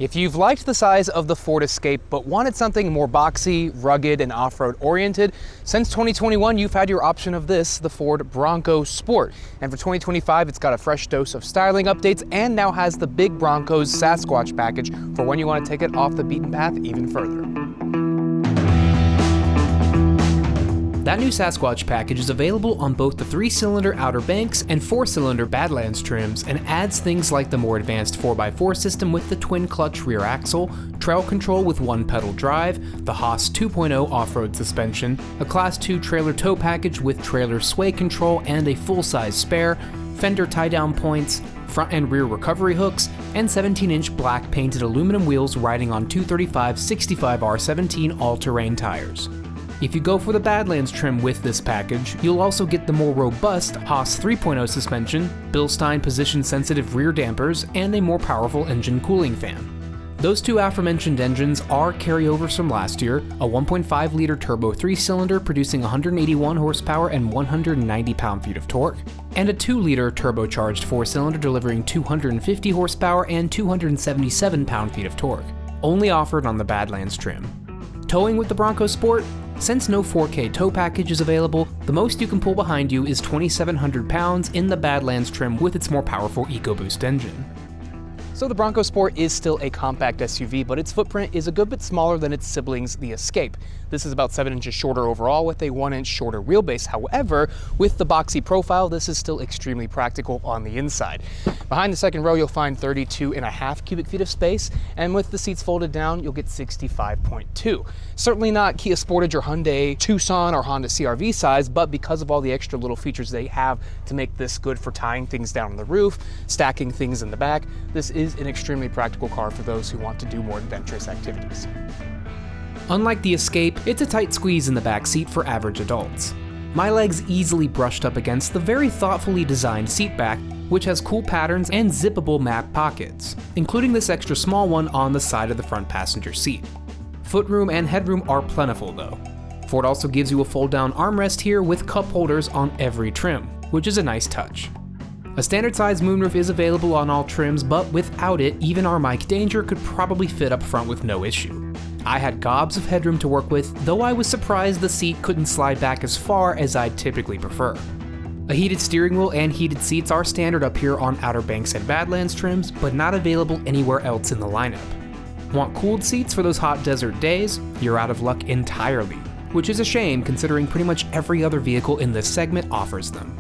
If you've liked the size of the Ford Escape but wanted something more boxy, rugged, and off-road oriented, since 2021 you've had your option of this, the Ford Bronco Sport. And for 2025 it's got a fresh dose of styling updates and now has the big Bronco's Sasquatch Package for when you want to take it off the beaten path even further. That new Sasquatch package is available on both the 3-cylinder Outer Banks and 4-cylinder Badlands trims and adds things like the more advanced 4x4 system with the twin-clutch rear axle, trail control with one-pedal drive, the Haas 2.0 off-road suspension, a Class 2 trailer tow package with trailer sway control and a full-size spare, fender tie-down points, front and rear recovery hooks, and 17-inch black painted aluminum wheels riding on 235 65R17 all-terrain tires. If you go for the Badlands trim with this package, you'll also get the more robust Haas 3.0 suspension, Bilstein position-sensitive rear dampers, and a more powerful engine cooling fan. Those two aforementioned engines are carryovers from last year, a 1.5-liter turbo 3-cylinder producing 181 horsepower and 190 pound-feet of torque, and a 2-liter turbocharged 4-cylinder delivering 250 horsepower and 277 pound-feet of torque, only offered on the Badlands trim. Towing with the Bronco Sport? Since no 4K tow package is available, the most you can pull behind you is 2,700 pounds in the Badlands trim with its more powerful EcoBoost engine. So the Bronco Sport is still a compact SUV, but its footprint is a good bit smaller than its siblings, the Escape. This is about 7 inches shorter overall with a 1-inch shorter wheelbase. However, with the boxy profile, this is still extremely practical on the inside. Behind the second row, you'll find 32.5 cubic feet of space, and with the seats folded down, you'll get 65.2. Certainly not Kia Sportage or Hyundai Tucson or Honda CR-V size, but because of all the extra little features they have to make this good for tying things down on the roof, stacking things in the back, this is an extremely practical car for those who want to do more adventurous activities. Unlike the Escape, it's a tight squeeze in the back seat for average adults. My legs easily brushed up against the very thoughtfully designed seat back, which has cool patterns and zippable map pockets, including this extra small one on the side of the front passenger seat. Footroom and headroom are plentiful though. Ford also gives you a fold-down armrest here with cup holders on every trim, which is a nice touch. A standard-size moonroof is available on all trims, but without it, even our Mike Danger could probably fit up front with no issue. I had gobs of headroom to work with, though I was surprised the seat couldn't slide back as far as I'd typically prefer. A heated steering wheel and heated seats are standard up here on Outer Banks and Badlands trims, but not available anywhere else in the lineup. Want cooled seats for those hot desert days? You're out of luck entirely, which is a shame considering pretty much every other vehicle in this segment offers them.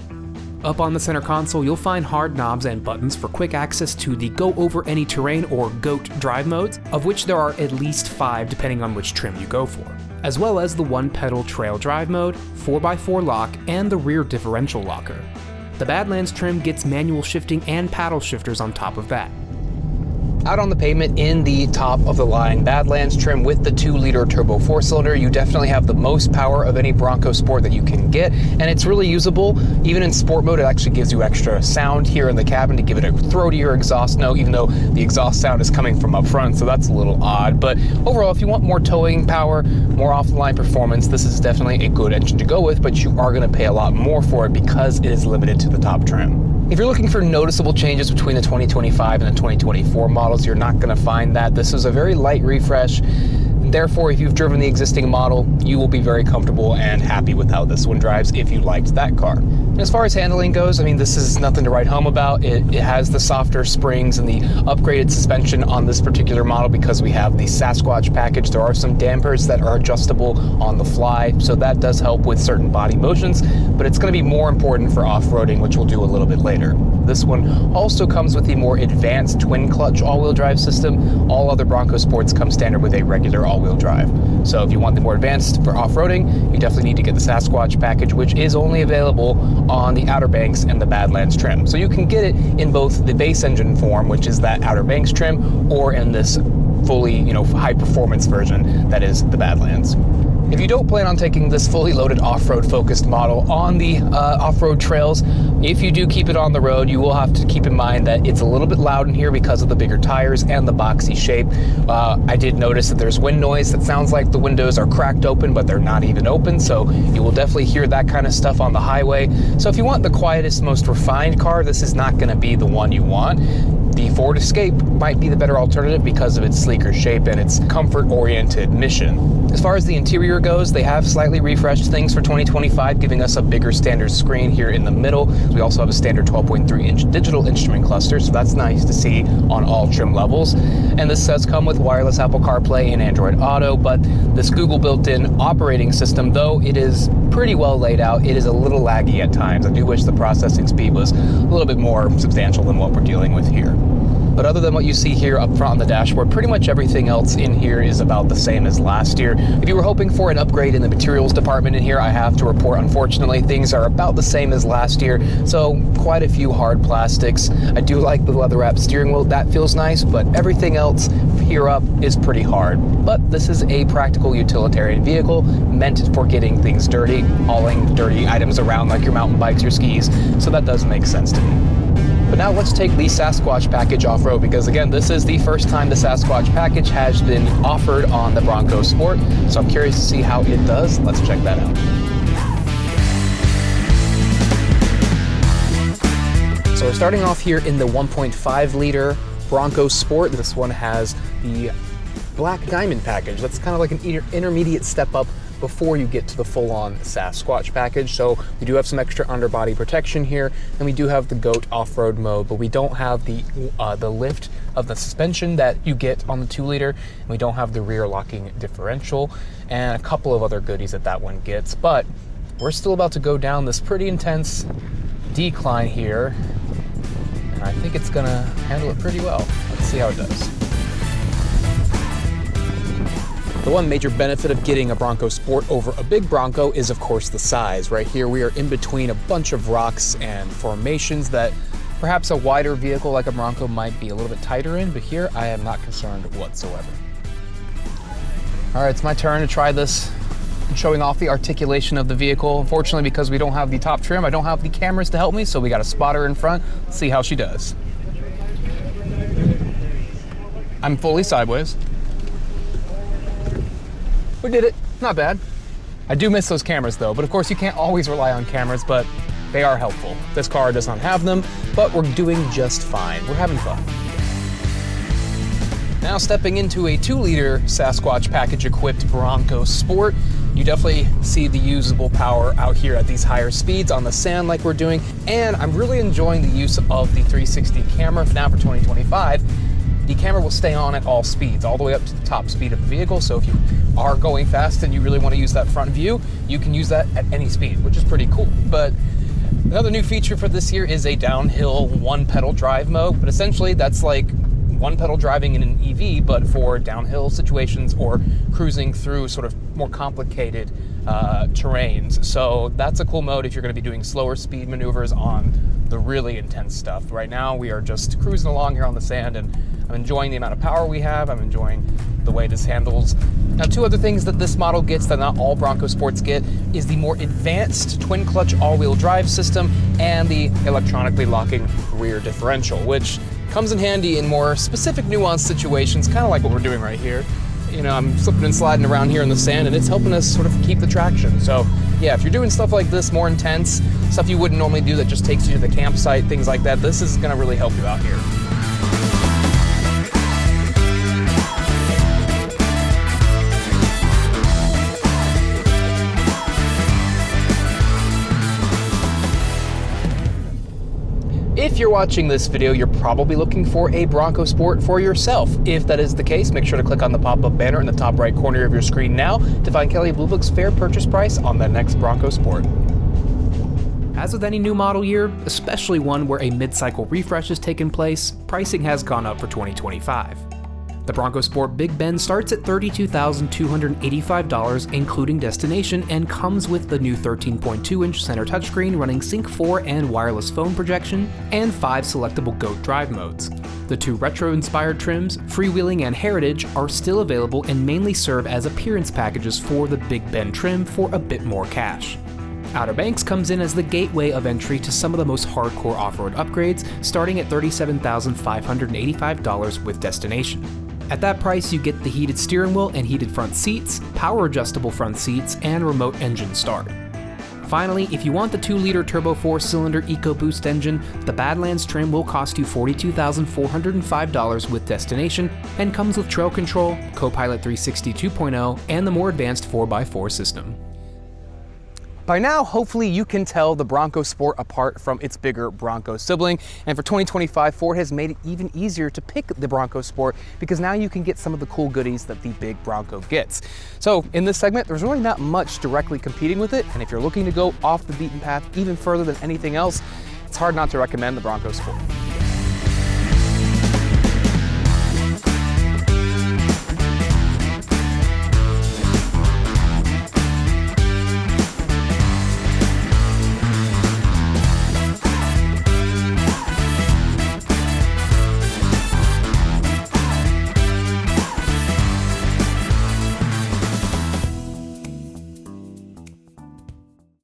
Up on the center console, you'll find hard knobs and buttons for quick access to the Go Over Any Terrain or GOAT drive modes, of which there are at least 5 depending on which trim you go for, as well as the one-pedal trail drive mode, 4x4 lock, and the rear differential locker. The Badlands trim gets manual shifting and paddle shifters on top of that. Out on the pavement in the top-of-the-line Badlands trim with the 2-liter turbo 4-cylinder, you definitely have the most power of any Bronco Sport that you can get, and it's really usable. Even in sport mode, it actually gives you extra sound here in the cabin to give it a throatier exhaust note, even though the exhaust sound is coming from up front, so that's a little odd. But overall, if you want more towing power, more off-the-line performance, this is definitely a good engine to go with, but you are going to pay a lot more for it because it is limited to the top trim. If you're looking for noticeable changes between the 2025 and the 2024 models, you're not going to find that. This is a very light refresh. Therefore, if you've driven the existing model, you will be very comfortable and happy with how this one drives if you liked that car. And as far as handling goes, I mean, this is nothing to write home about. It has the softer springs and the upgraded suspension on this particular model because we have the Sasquatch package. There are some dampers that are adjustable on the fly, so that does help with certain body motions, but it's going to be more important for off-roading, which we'll do a little bit later. This one also comes with the more advanced twin-clutch all-wheel drive system. All other Bronco Sports come standard with a regular all-wheel drive. So if you want the more advanced for off-roading, you definitely need to get the Sasquatch package, which is only available on the Outer Banks and the Badlands trim. So you can get it in both the base engine form, which is that Outer Banks trim, or in this fully, high-performance version that is the Badlands. If you don't plan on taking this fully loaded off-road focused model on the off-road trails, if you do keep it on the road, you will have to keep in mind that it's a little bit loud in here because of the bigger tires and the boxy shape. I did notice that there's wind noise that sounds like the windows are cracked open, but they're not even open, so you will definitely hear that kind of stuff on the highway. So if you want the quietest, most refined car, this is not going to be the one you want. The Ford Escape might be the better alternative because of its sleeker shape and its comfort-oriented mission. As far as the interior goes, they have slightly refreshed things for 2025, giving us a bigger standard screen here in the middle. We also have a standard 12.3-inch digital instrument cluster, so that's nice to see on all trim levels. And this does come with wireless Apple CarPlay and Android Auto, but this Google built-in operating system, though it is pretty well laid out, it is a little laggy at times. I do wish the processing speed was a little bit more substantial than what we're dealing with here. But other than what you see here up front on the dashboard, pretty much everything else in here is about the same as last year. If you were hoping for an upgrade in the materials department in here, I have to report, unfortunately, things are about the same as last year. So quite a few hard plastics. I do like the leather wrapped steering wheel, that feels nice, but everything else here up is pretty hard. But this is a practical utilitarian vehicle meant for getting things dirty, hauling dirty items around like your mountain bikes, your skis. So that does make sense to me. But now let's take the Sasquatch Package off-road, because again, this is the first time the Sasquatch Package has been offered on the Bronco Sport, so I'm curious to see how it does. Let's check that out. So we're starting off here in the 1.5 liter Bronco Sport. This one has the Black Diamond package. That's kind of like an intermediate step up before you get to the full-on Sasquatch package. So we do have some extra underbody protection here, and we do have the GOAT off-road mode, but we don't have the lift of the suspension that you get on the 2 liter, and we don't have the rear locking differential, and a couple of other goodies that one gets. But we're still about to go down this pretty intense decline here, and I think it's gonna handle it pretty well. Let's see how it does. The one major benefit of getting a Bronco Sport over a big Bronco is, of course, the size. Right here, we are in between a bunch of rocks and formations that perhaps a wider vehicle like a Bronco might be a little bit tighter in, but here I am not concerned whatsoever. All right, it's my turn to try this. I'm showing off the articulation of the vehicle. Unfortunately, because we don't have the top trim, I don't have the cameras to help me, so we got a spotter in front. Let's see how she does. I'm fully sideways. We did it, not bad. I do miss those cameras though, but of course you can't always rely on cameras, but they are helpful. This car does not have them, but we're doing just fine. We're having fun. Now stepping into a 2 liter Sasquatch Package equipped Bronco Sport, you definitely see the usable power out here at these higher speeds on the sand like we're doing, and I'm really enjoying the use of the 360 camera now for 2025. The camera will stay on at all speeds, all the way up to the top speed of the vehicle. So if you are going fast and you really want to use that front view, you can use that at any speed, which is pretty cool. But another new feature for this year is a downhill 1-pedal drive mode. But essentially that's like 1-pedal driving in an EV, but for downhill situations or cruising through sort of more complicated terrains. So that's a cool mode if you're going to be doing slower speed maneuvers on the really intense stuff. Right now we are just cruising along here on the sand, and I'm enjoying the amount of power we have. I'm enjoying the way this handles. Now, 2 other things that this model gets that not all Bronco Sports get is the more advanced twin clutch all-wheel drive system and the electronically locking rear differential, which comes in handy in more specific nuanced situations, kind of like what we're doing right here. You know, I'm slipping and sliding around here in the sand, and it's helping us sort of keep the traction. So yeah, if you're doing stuff like this, more intense, stuff you wouldn't normally do that just takes you to the campsite, things like that, this is gonna really help you out here. If you're watching this video, you're probably looking for a Bronco Sport for yourself. If that is the case, make sure to click on the pop-up banner in the top right corner of your screen now to find Kelley Blue Book's fair purchase price on the next Bronco Sport. As with any new model year, especially one where a mid-cycle refresh has taken place, pricing has gone up for 2025. The Bronco Sport Big Bend starts at $32,285, including destination, and comes with the new 13.2-inch center touchscreen running Sync 4 and wireless phone projection, and 5 selectable GOAT drive modes. The 2 retro-inspired trims, Freewheeling and Heritage, are still available and mainly serve as appearance packages for the Big Bend trim for a bit more cash. Outer Banks comes in as the gateway of entry to some of the most hardcore off-road upgrades, starting at $37,585 with destination. At that price, you get the heated steering wheel and heated front seats, power adjustable front seats, and remote engine start. Finally, if you want the 2-liter turbo 4-cylinder EcoBoost engine, the Badlands trim will cost you $42,405 with destination and comes with trail control, Copilot 360 2.0, and the more advanced 4x4 system. By now, hopefully you can tell the Bronco Sport apart from its bigger Bronco sibling, and for 2025, Ford has made it even easier to pick the Bronco Sport because now you can get some of the cool goodies that the big Bronco gets. So in this segment, there's really not much directly competing with it, and if you're looking to go off the beaten path even further than anything else, it's hard not to recommend the Bronco Sport.